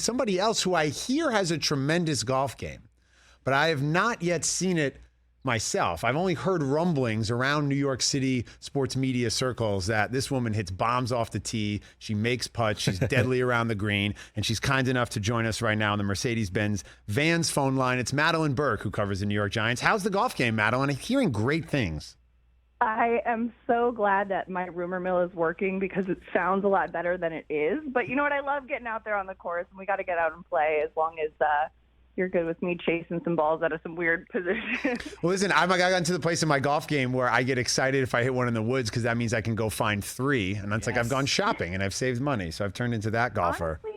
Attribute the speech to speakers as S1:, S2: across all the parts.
S1: somebody else who I hear has a tremendous golf game, but I have not yet seen it myself. I've only heard rumblings around New York City sports media circles that this woman hits bombs off the tee. She makes putts. She's deadly around the green. And she's kind enough to join us right now on the Mercedes-Benz Vans phone line. It's Madelyn Burke, who covers the New York Giants. How's the golf game, Madeline? I'm hearing great things.
S2: I am so glad that my rumor mill is working because it sounds a lot better than it is. But you know what? I love getting out there on the course, and we got to get out and play as long as you're good with me chasing some balls out of some weird positions.
S1: Well, listen, I got into the place in my golf game where I get excited if I hit one in the woods because that means I can go find 3. And that's like I've gone shopping and I've saved money. So I've turned into that golfer.
S2: Honestly,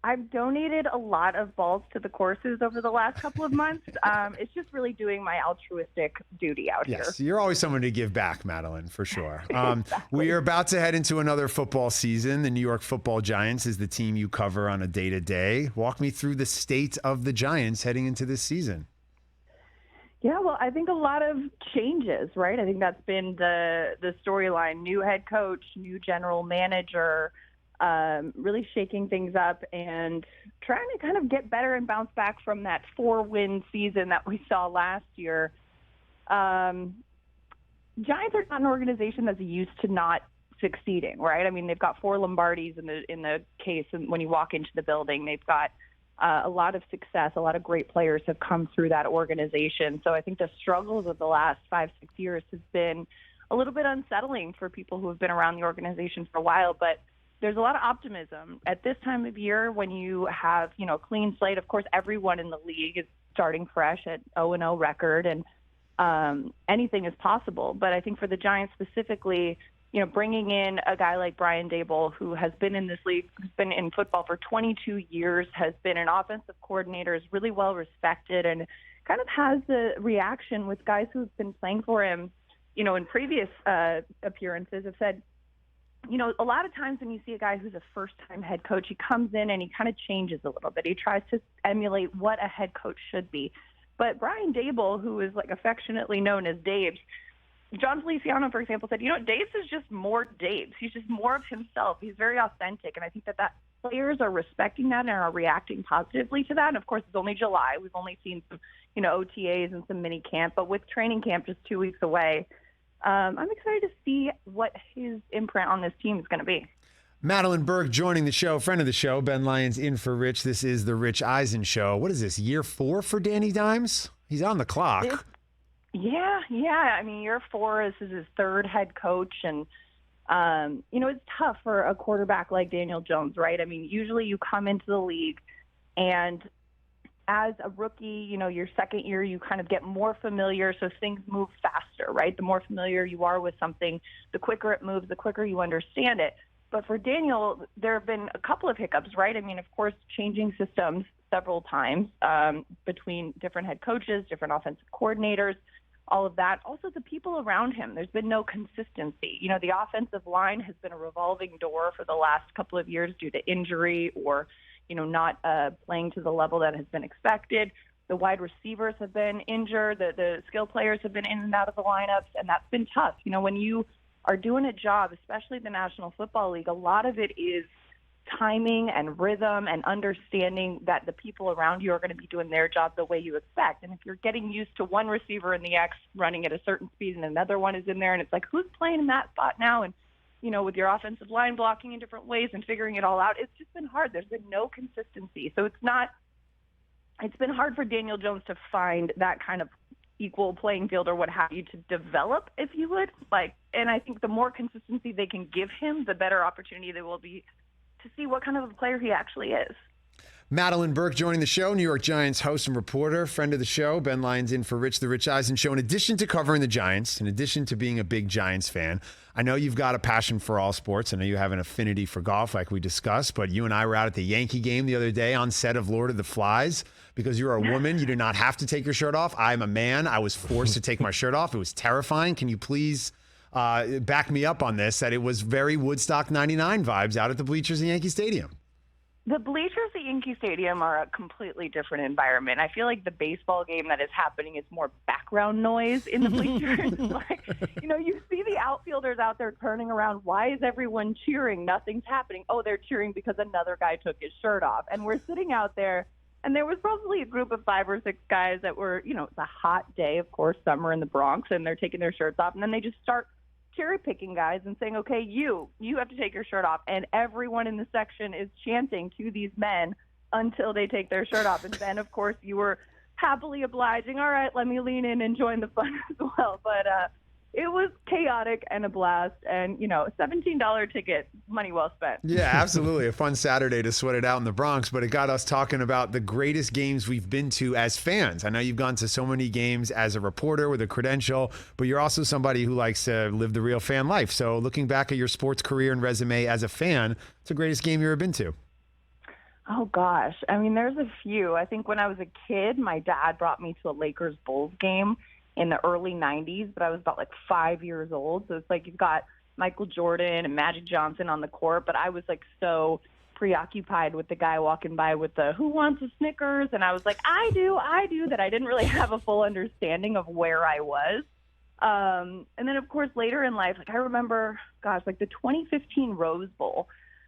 S2: I've donated a lot of balls to the courses over the last couple of months. It's just really doing my altruistic duty out here.
S1: Yes, you're always someone to give back, Madeline, for sure.
S2: Exactly.
S1: We are about to head into another football season. The New York Football Giants is the team you cover on a day-to-day. Walk me through the state of the Giants heading into this season.
S2: Yeah, well, I think a lot of changes, right? I think that's been the storyline. New head coach, new general manager, really shaking things up and trying to kind of get better and bounce back from that 4-win season that we saw last year. Giants are not an organization that's used to not succeeding, right? I mean, they've got 4 Lombardis in the case, and when you walk into the building, they've got a lot of success. A lot of great players have come through that organization. So I think the struggles of the last 5-6 years has been a little bit unsettling for people who have been around the organization for a while, but there's a lot of optimism at this time of year when you have, a clean slate. Of course, everyone in the league is starting fresh at 0-0 record, and anything is possible. But I think for the Giants specifically, bringing in a guy like Brian Daboll, who has been in this league, who's been in football for 22 years, has been an offensive coordinator, is really well respected, and kind of has the reaction with guys who've been playing for him, in previous appearances have said, a lot of times when you see a guy who's a first-time head coach, he comes in and he kind of changes a little bit. He tries to emulate what a head coach should be. But Brian Daboll, who is affectionately known as Dabes, John Feliciano, for example, said, Dabes is just more Dabes. He's just more of himself. He's very authentic. And I think that players are respecting that and are reacting positively to that. And, of course, it's only July. We've only seen some, OTAs and some mini camp. But with training camp just 2 weeks away, I'm excited to see what his imprint on this team is going to be.
S1: Madelyn Burke joining the show, friend of the show, Ben Lyons in for Rich. This is the Rich Eisen Show. What is this, year 4 for Danny Dimes? He's on the clock.
S2: Yeah. I mean, year 4, this is his 3rd head coach. And, it's tough for a quarterback like Daniel Jones, right? I mean, usually you come into the league and as a rookie, your second year, you kind of get more familiar, so things move faster, right? The more familiar you are with something, the quicker it moves, the quicker you understand it. But for Daniel, there have been a couple of hiccups, right? I mean, of course, changing systems several times between different head coaches, different offensive coordinators, all of that. Also, the people around him, there's been no consistency. The offensive line has been a revolving door for the last couple of years due to injury or not playing to the level that has been expected. The wide receivers have been injured. The skill players have been in and out of the lineups, and that's been tough. When you are doing a job, especially the National Football League, a lot of it is timing and rhythm and understanding that the people around you are going to be doing their job the way you expect. And if you're getting used to one receiver in the X running at a certain speed and another one is in there, and it's like, who's playing in that spot now? And with your offensive line blocking in different ways and figuring it all out, it's just been hard. There's been no consistency. So it's been hard for Daniel Jones to find that kind of equal playing field or what have you to develop, if you would. And I think the more consistency they can give him, the better opportunity there will be to see what kind of a player he actually is.
S1: Madelyn Burke joining the show, New York Giants host and reporter, friend of the show. Ben Lyons in for Rich, the Rich Eisen Show. In addition to covering the Giants, in addition to being a big Giants fan, I know you've got a passion for all sports. I know you have an affinity for golf like we discussed, but you and I were out at the Yankee game the other day on set of Lord of the Flies. Because you're a woman, you do not have to take your shirt off. I'm a man. I was forced to take my shirt off. It was terrifying. Can you please back me up on this, that it was very Woodstock 99 vibes out at the bleachers in Yankee Stadium?
S2: The bleachers at Yankee Stadium are a completely different environment. I feel like the baseball game that is happening is more background noise in the bleachers. Like, you see the outfielders out there turning around. Why is everyone cheering? Nothing's happening. Oh, they're cheering because another guy took his shirt off. And we're sitting out there, and there was probably a group of 5 or 6 guys that were, it's a hot day, of course, summer in the Bronx, and they're taking their shirts off. And then they just start cherry picking guys and saying, okay, you have to take your shirt off. And everyone in the section is chanting to these men until they take their shirt off. And then, of course, you were happily obliging. All right, let me lean in and join the fun as well. But it was chaotic and a blast. And, $17 ticket, money well spent.
S1: Yeah, absolutely. A fun Saturday to sweat it out in the Bronx, but it got us talking about the greatest games we've been to as fans. I know you've gone to so many games as a reporter with a credential, but you're also somebody who likes to live the real fan life. So looking back at your sports career and resume as a fan, what's the greatest game you've ever been to?
S2: Oh, gosh. I mean, there's a few. I think when I was a kid, my dad brought me to a Lakers-Bulls game in the early 90s, but I was about 5 years old. So it's like you've got Michael Jordan and Magic Johnson on the court, but I was so preoccupied with the guy walking by with the "Who wants a Snickers?" And I was like, I do, that I didn't really have a full understanding of where I was. And then, of course, later in life, I remember, the 2015 Rose Bowl,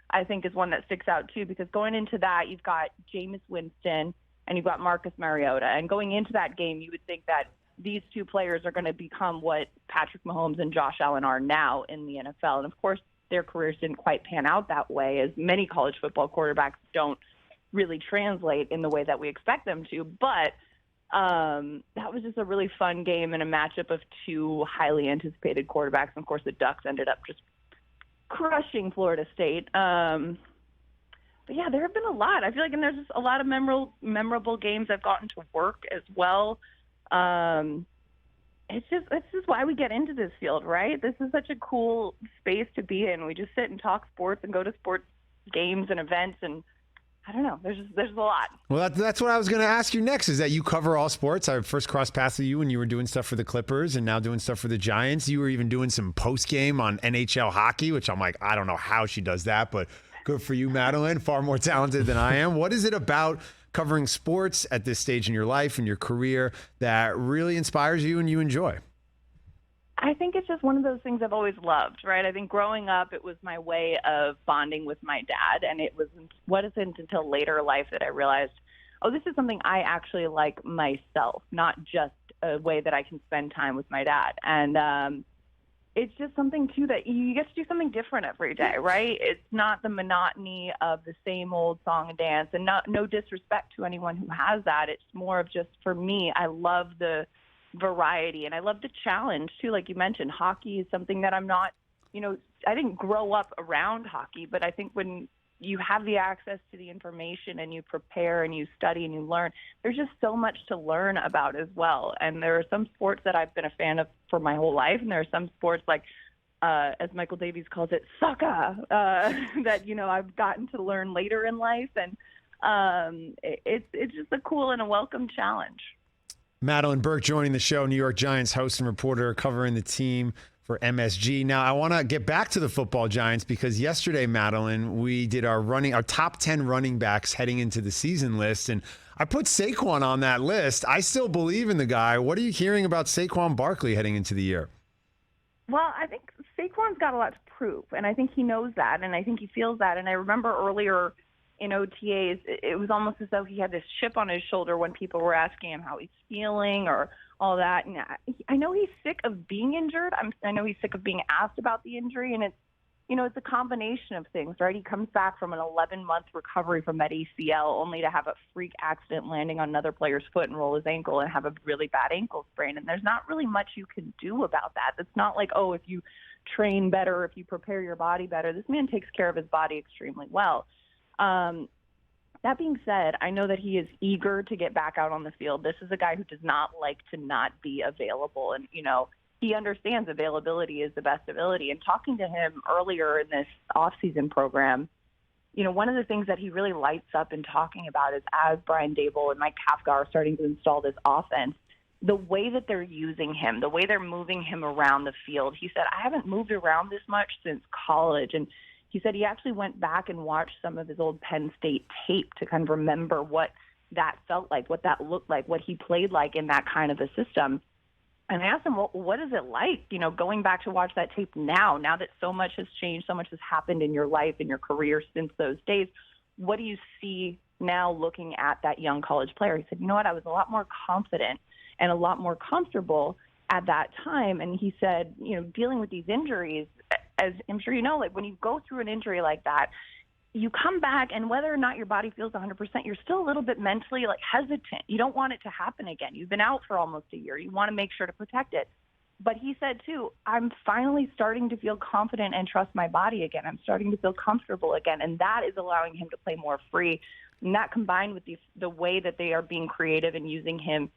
S2: I think, is one that sticks out too, because going into that, you've got Jameis Winston and you've got Marcus Mariota. And going into that game, you would think that these two players are going to become what Patrick Mahomes and Josh Allen are now in the NFL. And, of course, their careers didn't quite pan out that way, as many college football quarterbacks don't really translate in the way that we expect them to. But that was just a really fun game and a matchup of two highly anticipated quarterbacks. And, of course, the Ducks ended up just crushing Florida State. But, yeah, there have been a lot. I feel like, and there's just a lot of memorable games I've gotten to work as well. It's just why we get into this field, right? This is such a cool space to be in. We just sit and talk sports and go to sports games and events, and I don't know. There's a lot.
S1: Well, that's what I was going to ask you next, is that you cover all sports. I first crossed paths with you when you were doing stuff for the Clippers and now doing stuff for the Giants. You were even doing some post-game on NHL hockey, which I'm like, I don't know how she does that, but good for you, Madeline. Far more talented than I am. What is it about covering sports at this stage in your life and your career that really inspires you and you enjoy?
S2: I think it's just one of those things I've always loved, right? I think growing up, it was my way of bonding with my dad, and it wasn't until later life that I realized, oh, this is something I actually like myself, not just a way that I can spend time with my dad. And it's just something, too, that you get to do something different every day, right? It's not the monotony of the same old song and dance, and no disrespect to anyone who has that. It's more of just, for me, I love the variety, and I love the challenge, too. Like you mentioned, hockey is something that I'm not, I didn't grow up around hockey, but I think when you have the access to the information and you prepare and you study and you learn, there's just so much to learn about as well. And there are some sports that I've been a fan of for my whole life, and there are some sports like, as Michael Davies calls it, soccer, that, I've gotten to learn later in life. And it's just a cool and a welcome challenge.
S1: Madelyn Burke joining the show, New York Giants host and reporter covering the team for MSG. Now, I want to get back to the football Giants because yesterday, Madeline, we did our top 10 running backs heading into the season list, and I put Saquon on that list. I still believe in the guy. What are you hearing about Saquon Barkley heading into the year?
S2: Well, I think Saquon's got a lot to prove, and I think he knows that, and I think he feels that. And I remember earlier in OTAs, it was almost as though he had this chip on his shoulder when people were asking him how he's feeling or all that. And I know he's sick of being injured. I know he's sick of being asked about the injury, and it's a combination of things, right? He comes back from an 11-month recovery from that ACL only to have a freak accident landing on another player's foot and roll his ankle and have a really bad ankle sprain. And there's not really much you can do about that. It's not like, oh, if you train better, if you prepare your body better. This man takes care of his body extremely well. That being said, I know that he is eager to get back out on the field. This is a guy who does not like to not be available. And, he understands availability is the best ability. And talking to him earlier in this off-season program, one of the things that he really lights up in talking about is as Brian Daboll and Mike Kafka are starting to install this offense, the way that they're using him, the way they're moving him around the field. He said, I haven't moved around this much since college. And he said he actually went back and watched some of his old Penn State tape to kind of remember what that felt like, what that looked like, what he played like in that kind of a system. And I asked him, well, what is it like, going back to watch that tape now that so much has changed, so much has happened in your life, in your career since those days. What do you see now looking at that young college player? He said, you know what, I was a lot more confident and a lot more comfortable at that time. And he said, dealing with these injuries, as I'm sure you know, like when you go through an injury like that, you come back, and whether or not your body feels 100%, you're still a little bit mentally hesitant. You don't want it to happen again. You've been out for almost a year. You want to make sure to protect it. But he said, too, I'm finally starting to feel confident and trust my body again. I'm starting to feel comfortable again, and that is allowing him to play more free. And that combined with the way that they are being creative and using him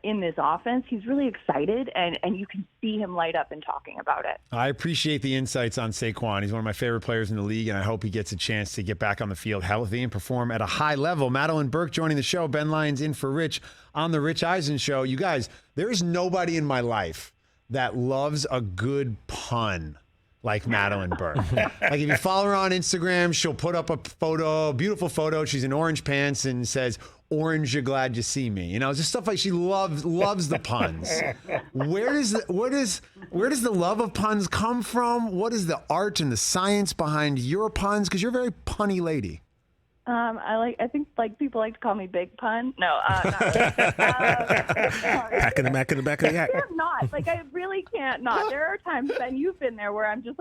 S2: in this offense, he's really excited, and you can see him light up and talking about it.
S1: I appreciate the insights on Saquon. He's one of my favorite players in the league, and I hope he gets a chance to get back on the field healthy and perform at a high level. Madelyn Burke joining the show. Ben Lyons in for Rich on the Rich Eisen Show. You guys, there is nobody in my life that loves a good pun like Madelyn Burke. Like if you follow her on Instagram, she'll put up a photo, a beautiful photo. She's in orange pants and says, "Orange, you're glad you see me." Just stuff like she loves the puns. Where does the love of puns come from? What is the art and the science behind your puns? Because you're a very punny lady.
S2: I think people like to call me Big Pun. No, not really.
S3: Back in the back of the yak.
S2: I can't not. I really can't not. There are times, Ben, you've been there, where I'm just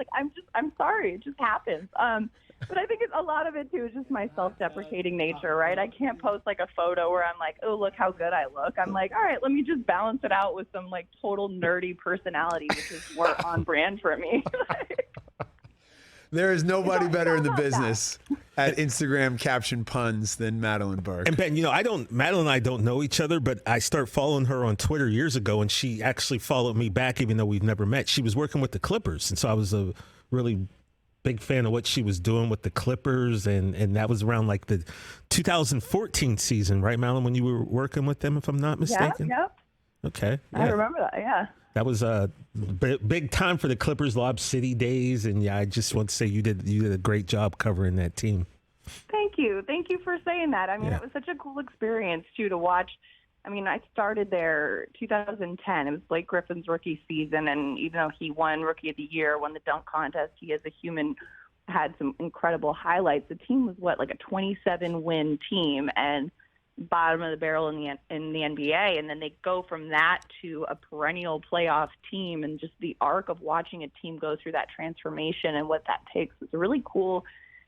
S2: I'm sorry. It just happens. But I think a lot of it, too, is just my self-deprecating nature, right? I can't post, a photo where I'm like, oh, look how good I look. I'm like, all right, let me just balance it out with some, total nerdy personality, which is more on brand for me.
S1: There is nobody better in the business at Instagram caption puns than Madelyn Burke.
S3: And Ben, Madeline and I don't know each other, but I started following her on Twitter years ago, and she actually followed me back, even though we've never met. She was working with the Clippers, and so I was a really big fan of what she was doing with the Clippers, and that was around the 2014 season, right, Madeline, when you were working with them, if I'm not mistaken?
S2: Yep.
S3: Okay. Yeah.
S2: I remember that, yeah.
S3: That was a big time for the Clippers, Lob City days, and I just want to say you did a great job covering that team.
S2: Thank you for saying that. It was such a cool experience too to watch. I started there 2010. It was Blake Griffin's rookie season, and even though he won Rookie of the Year, won the dunk contest, he as a human had some incredible highlights. The team was a 27-win team, and bottom of the barrel in the NBA, and then they go from that to a perennial playoff team, and just the arc of watching a team go through that transformation and what that takes was really cool.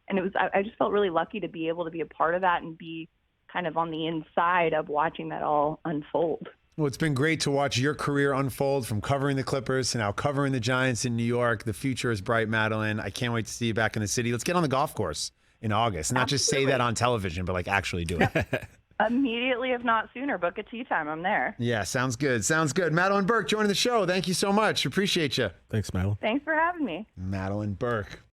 S2: And I just felt really lucky to be able to be a part of that and be kind of on the inside of watching that all unfold.
S1: Well, it's been great to watch your career unfold from covering the Clippers to now covering the Giants in New York. The future is bright, Madeline. I can't wait to see you back in the city. Let's get on the golf course in August. And not just say that on television, but actually do it.
S2: Immediately, if not sooner. Book a tee time. I'm there.
S1: Yeah, sounds good. Madelyn Burke joining the show. Thank you so much. Appreciate you.
S3: Thanks, Madeline.
S2: Thanks for having me.
S1: Madelyn Burke.